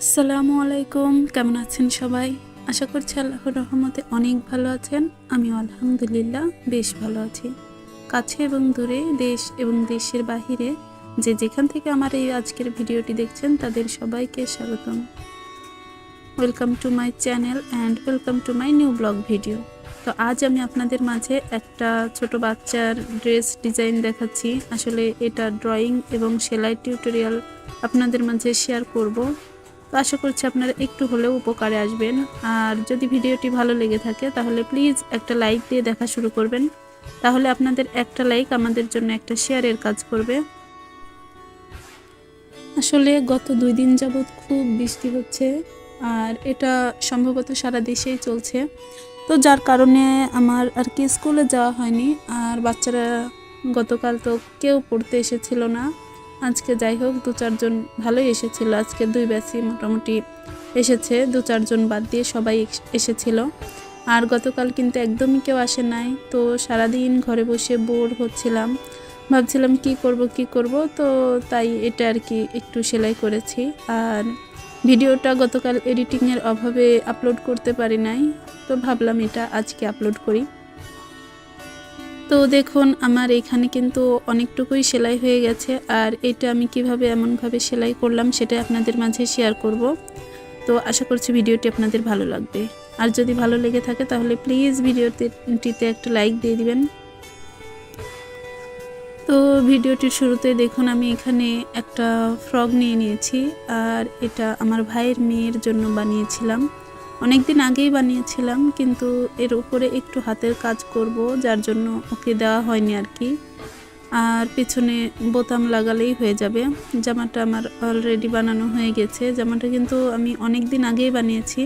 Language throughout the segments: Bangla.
আসসালামু আলাইকুম, কেমন আছেন সবাই? আশা করছি আল্লাহর রহমতে অনেক ভালো আছেন। আমিও আলহামদুলিল্লাহ বেশ ভালো আছি। কাছে এবং দূরে, দেশ এবং দেশের বাহিরে যে যেখান থেকে আমার এই আজকের ভিডিওটি দেখছেন তাদের সবাইকে স্বাগতম। Welcome to my channel and welcome to my new blog video. তো আজ আমি আপনাদের মাঝে একটা ছোট বাচ্চার ড্রেস ডিজাইন দেখাচ্ছি। আসলে এটা ড্রয়িং এবং সেলাই টিউটোরিয়াল আপনাদের মাঝে শেয়ার করব। তো আশা করছি আপনারা একটু হলেও উপকারে আসবেন। আর যদি ভিডিওটি ভালো লেগে থাকে তাহলে প্লিজ একটা লাইক দিয়ে দেখা শুরু করবেন। তাহলে আপনাদের একটা লাইক আমাদের জন্য একটা শেয়ারের কাজ করবে। আসলে গত 2 দিন যাবৎ খুব বৃষ্টি হচ্ছে, আর এটা সম্ভবত সারা দেশেই চলছে। তো যার কারণে আমার আর কি স্কুলে যাওয়া হয়নি। আর বাচ্চারা গতকাল তো কেউ পড়তে এসেছিল না। আজকে যাই হোক 2-4 জন ভালোই এসেছিল। আজকে 2 ব্যাচই মোটামুটি এসেছে, 2-4 জন বাদ দিয়ে সবাই এসেছিল। আর গতকাল কিন্তু একদমই কেউ আসে নাই। তো সারাদিন ঘরে বসে বোর হচ্ছিলাম, ভাবছিলাম কি করব। তো তাই এটা আর কি একটু সেলাই করেছি। আর ভিডিওটা গতকাল এডিটিংয়ের অভাবে আপলোড করতে পারি নাই, তো ভাবলাম এটা আজকে আপলোড করি। তো দেখুন আমার এখানে কিন্তু অনেকটুকুই সেলাই হয়ে গেছে। আর এটা আমি কিভাবে এমনভাবে সেলাই করলাম সেটা আপনাদের মাঝে শেয়ার করব। তো আশা করছি ভিডিওটি আপনাদের ভালো লাগবে। আর যদি ভালো লেগে থাকে তাহলে প্লিজ ভিডিওটিতে একটা লাইক দিয়ে দিবেন। তো ভিডিওটির শুরুতে দেখুন আমি এখানে একটা ফ্রক নিয়ে নিয়েছি। আর এটা আমার ভাইয়ের মেয়ের জন্য বানিয়েছিলাম। অনেক দিন আগেই বানিয়েছিলাম, কিন্তু এর উপরে একটু হাতের কাজ করব, যার জন্য ওকে দেওয়া হয়নি আর কি। আর পেছনে বোতাম লাগালেই হয়ে যাবে। জামাটা আমার অলরেডি বানানো হয়ে গেছে। জামাটা কিন্তু আমি অনেক দিন আগেই বানিয়েছি,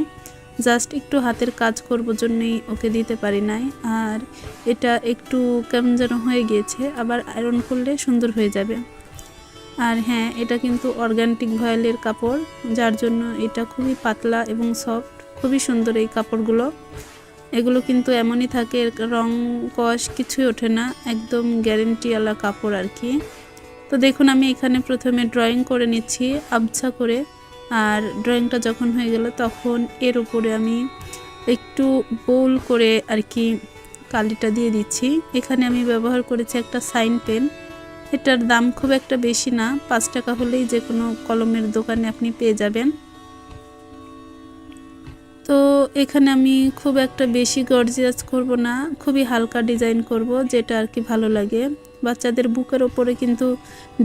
জাস্ট একটু হাতের কাজ করব জন্যই ওকে দিতে পারি নাই। আর এটা একটু কেমন যেন হয়ে গিয়েছে, আবার আয়রন করলে সুন্দর হয়ে যাবে। আর হ্যাঁ, এটা কিন্তু অর্গানিক ভয়েলের কাপড়, যার জন্য এটা খুবই পাতলা এবং সফট, খুবই সুন্দর এই কাপড়গুলো। এগুলো কিন্তু এমনই থাকে, রং কষ কিছুই ওঠে না, একদম গ্যারেন্টিওয়ালা কাপড় আর কি। তো দেখুন আমি এখানে প্রথমে ড্রয়িং করে নিচ্ছি আবছা করে। আর ড্রয়িংটা যখন হয়ে গেল তখন এর উপরে আমি একটু বোল করে আর কি কালিটা দিয়ে দিচ্ছি। এখানে আমি ব্যবহার করেছি একটা সাইন পেন। এটার দাম খুব একটা বেশি না, 5 টাকা হলেই যে কোনো কলমের দোকানে আপনি পেয়ে যাবেন। তো এখানে আমি খুব একটা বেশি গর্জিয়াস করব না, খুবই হালকা ডিজাইন করব, যেটা আর কি ভালো লাগে। বাচ্চাদের বুকের ওপরে কিন্তু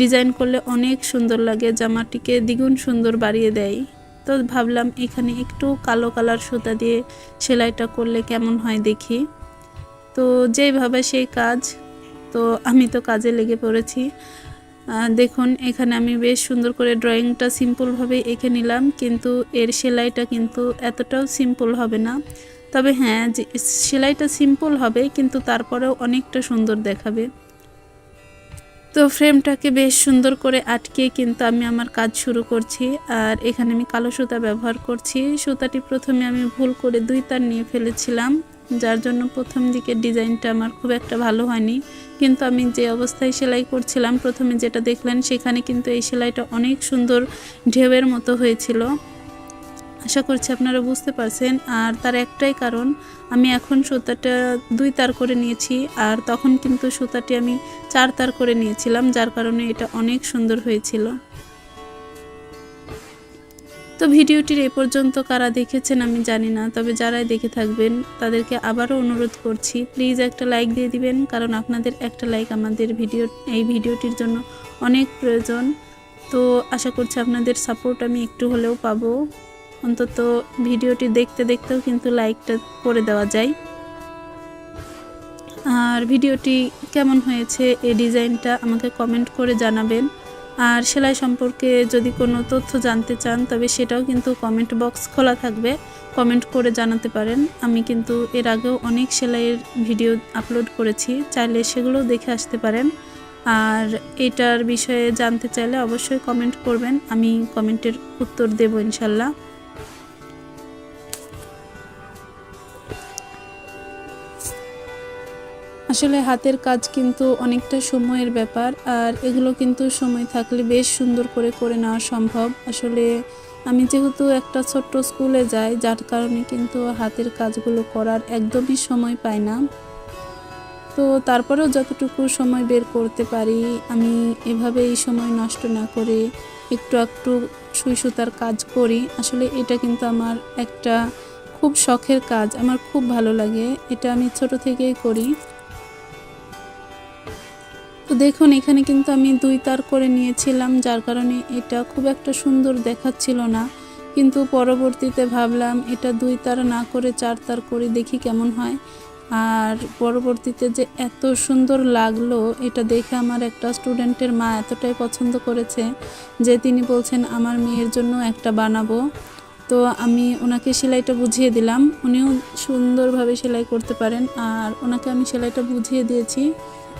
ডিজাইন করলে অনেক সুন্দর লাগে, জামাটিকে দ্বিগুণ সুন্দর বাড়িয়ে দেয়। তো ভাবলাম এখানে একটু কালো কালার সুতা দিয়ে সেলাইটা করলে কেমন হয় দেখি। তো যেইভাবে সেই কাজ, তো আমি তো কাজে লেগে পড়েছি। দেখুন এখানে আমি বেশ সুন্দর করে ড্রয়িংটা সিম্পলভাবে এঁকে নিলাম, কিন্তু এর সেলাইটা কিন্তু এতটাও সিম্পল হবে না। তবে হ্যাঁ, যে সেলাইটা সিম্পল হবে কিন্তু তারপরেও অনেকটা সুন্দর দেখাবে। তো ফ্রেমটাকে বেশ সুন্দর করে আটকে কিন্তু আমি আমার কাজ শুরু করছি। আর এখানে আমি কালো সুতা ব্যবহার করছি। সুতাটি প্রথমে আমি ভুল করে 2 তার নিয়ে ফেলেছিলাম, যার জন্য প্রথম দিকের ডিজাইনটা আমার খুব একটা ভালো হয়নি। কিন্তু আমি যে অবস্থায় সেলাই করছিলাম প্রথমে যেটা দেখলেন, সেখানে কিন্তু এই সেলাইটা অনেক সুন্দর ঢেউয়ের মতো হয়েছিল। আশা করছি আপনারা বুঝতে পারছেন। আর তার একটাই কারণ, আমি এখন সুতাটা 2 তার করে নিয়েছি, আর তখন কিন্তু সুতাটি আমি 4 তার করে নিয়েছিলাম, যার কারণে এটা অনেক সুন্দর হয়েছিল। তো ভিডিওটির এ পর্যন্ত কারা দেখেছেন আমি জানি না, তবে যারাই দেখে থাকবেন তাদেরকে আবারও অনুরোধ করছি প্লিজ একটা লাইক দিয়ে দিবেন, কারণ আপনাদের একটা লাইক আমাদের এই ভিডিওটির জন্য অনেক প্রয়োজন। তো আশা করছি আপনাদের সাপোর্ট আমি একটু হলেও পাবো। অন্তত ভিডিওটি দেখতে দেখতেও কিন্তু লাইকটা করে দেওয়া যায়। আর ভিডিওটি কেমন হয়েছে, এই ডিজাইনটা আমাকে কমেন্ট করে জানাবেন। আর সেলাই সম্পর্কে যদি কোনো তথ্য জানতে চান তবে সেটাও কিন্তু কমেন্ট বক্স খোলা থাকবে, কমেন্ট করে জানাতে পারেন। আমি কিন্তু এর আগেও অনেক সেলাইয়ের ভিডিও আপলোড করেছি, চাইলে সেগুলোও দেখে আসতে পারেন। আর এটার বিষয়ে জানতে চাইলে অবশ্যই কমেন্ট করবেন, আমি কমেন্টের উত্তর দেব ইনশাল্লাহ। আসলে হাতের কাজ কিন্তু অনেকটা সময়ের ব্যাপার, আর এগুলো কিন্তু সময় থাকলে বেশ সুন্দর করে করে নেওয়া সম্ভব। আসলে আমি যেহেতু একটা ছোট্ট স্কুলে যাই, যার কারণে কিন্তু হাতের কাজগুলো করার একদমই সময় পাই না। তো তারপরেও যতটুকু সময় বের করতে পারি আমি এভাবেই সময় নষ্ট না করে একটু একটু সুই সুতার কাজ করি। আসলে এটা কিন্তু আমার একটা খুব শখের কাজ, আমার খুব ভালো লাগে, এটা আমি ছোট থেকেই করি। তো দেখুন এখানে কিন্তু আমি 2 তার করে নিয়েছিলাম, যার কারণে এটা খুব একটা সুন্দর দেখাচ্ছিল না, কিন্তু পরবর্তীতে ভাবলাম এটা 2 তার না করে 4 তার করে দেখি কেমন হয়। আর পরবর্তীতে যে এত সুন্দর লাগলো এটা দেখে আমার একটা স্টুডেন্টের মা এতটাই পছন্দ করেছে যে তিনি বলছেন আমার মেয়ের জন্য একটা বানাবো। তো আমি ওনাকে সেলাইটা বুঝিয়ে দিলাম, উনিও সুন্দরভাবে সেলাই করতে পারেন, আর ওনাকে আমি সেলাইটা বুঝিয়ে দিয়েছি।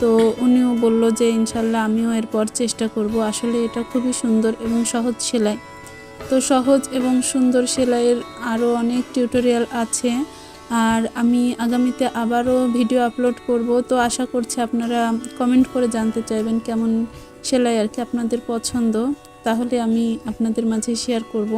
তো উনিও বলল যে ইনশাল্লাহ আমিও এরপর চেষ্টা করব। আসলে এটা খুবই সুন্দর এবং সহজ সেলাই। তো সহজ এবং সুন্দর সেলাইয়ের আরও অনেক টিউটোরিয়াল আছে, আর আমি আগামীতে আবারও ভিডিও আপলোড করব। তো আশা করছি আপনারা কমেন্ট করে জানতে চাইবেন কেমন সেলাই আর কি আপনাদের পছন্দ, তাহলে আমি আপনাদের মাঝে শেয়ার করব।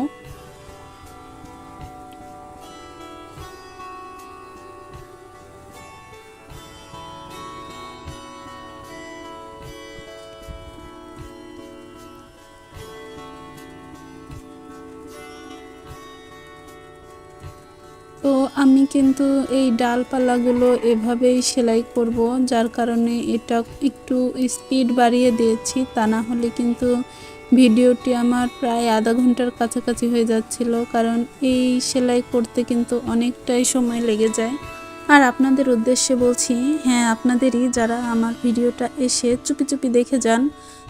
তো আমি কিন্তু এই ডালপালাগুলো এভাবেই সেলাই করব, যার কারণে এটা একটু স্পিড বাড়িয়ে দিয়েছি, তা না হলে কিন্তু ভিডিওটি আমার প্রায় আধা ঘন্টার কাছাকাছি হয়ে যাচ্ছিল, কারণ এই সেলাই করতে কিন্তু অনেকটাই সময় লেগে যায়। আর আপনাদের উদ্দেশ্যে বলছি, হ্যাঁ আপনাদেরই যারা আমার ভিডিওটা এসে চুপি চুপি দেখে যান,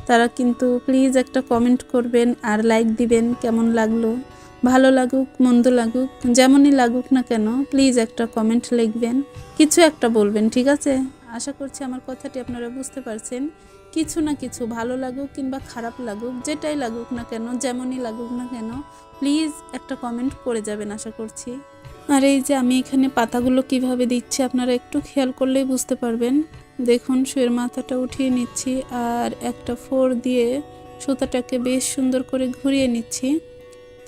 তারা কিন্তু প্লিজ একটা কমেন্ট করবেন আর লাইক দিবেন। কেমন লাগলো, ভালো লাগুক মন্দ লাগুক যেমনই লাগুক না কেন, প্লিজ একটা কমেন্ট লিখবেন, কিছু একটা বলবেন, ঠিক আছে? আশা করছি আমার কথাটি আপনারা বুঝতে পারছেন। কিছু না কিছু, ভালো লাগুক কিংবা খারাপ লাগুক, যেটাই লাগুক না কেন, যেমনই লাগুক না কেন, প্লিজ একটা কমেন্ট করে যাবেন আশা করছি। আর এই যে আমি এখানে পাতাগুলো কিভাবে দিচ্ছি আপনারা একটু খেয়াল করলেই বুঝতে পারবেন। দেখুন সুইয়ের মাথাটা উঠিয়ে নিচ্ছি আর একটা 4 দিয়ে সুতাটাকে বেশ সুন্দর করে ঘুরিয়ে নিচ্ছি,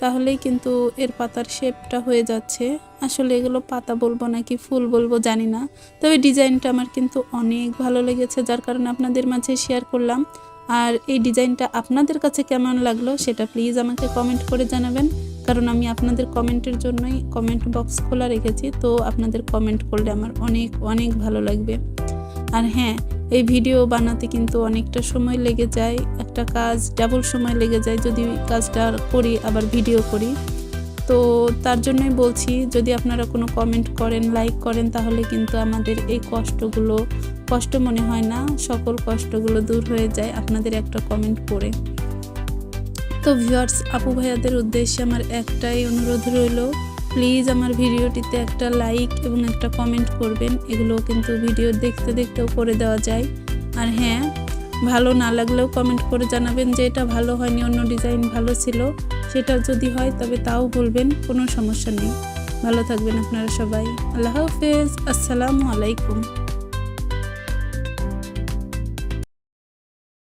তাহলেই কিন্তু এর পাতার শেপটা হয়ে যাচ্ছে। আসলে এগুলো পাতা বলবো নাকি ফুল বলবো জানি না, তবে ডিজাইনটা আমার কিন্তু অনেক ভালো লেগেছে, যার কারণে আপনাদের মাঝে শেয়ার করলাম। আর এই ডিজাইনটা আপনাদের কাছে কেমন লাগলো সেটা প্লিজ আমাকে কমেন্ট করে জানাবেন, কারণ আমি আপনাদের কমেন্টের জন্যই কমেন্ট বক্স খোলা রেখেছি। তো আপনাদের কমেন্ট করলে আমার অনেক অনেক ভালো লাগবে। আর হ্যাঁ, এই ভিডিও বানাতে কিন্তু অনেকটা সময় লেগে যায়, একটা কাজ ডাবল সময় লেগে যায় যদি কাজটা করি আবার ভিডিও করি। তো তার জন্যই বলছি, যদি আপনারা কোনো কমেন্ট করেন, লাইক করেন, তাহলে কিন্তু আমাদের এই কষ্টগুলো কষ্ট মনে হয় না, সকল কষ্টগুলো দূর হয়ে যায় আপনাদের একটা কমেন্ট করে। তো ভিউয়ার্স, আপু ভাইয়াদের উদ্দেশ্যে আমার একটাই অনুরোধ রইল, প্লিজ আমার ভিডিওটিতে একটা লাইক এবং একটা কমেন্ট করবেন। এগুলো কিন্তু ভিডিও দেখতে দেখতেও করে দেওয়া যায়। আর হ্যাঁ, ভালো না লাগলেও কমেন্ট করে জানাবেন যে এটা ভালো হয়নি, অন্য ডিজাইন ভালো ছিল, সেটা যদি হয় তবে তাও বলবেন, কোনো সমস্যা নেই। ভালো থাকবেন আপনারা সবাই। আল্লাহ হাফেজ, আসসালামু আলাইকুম।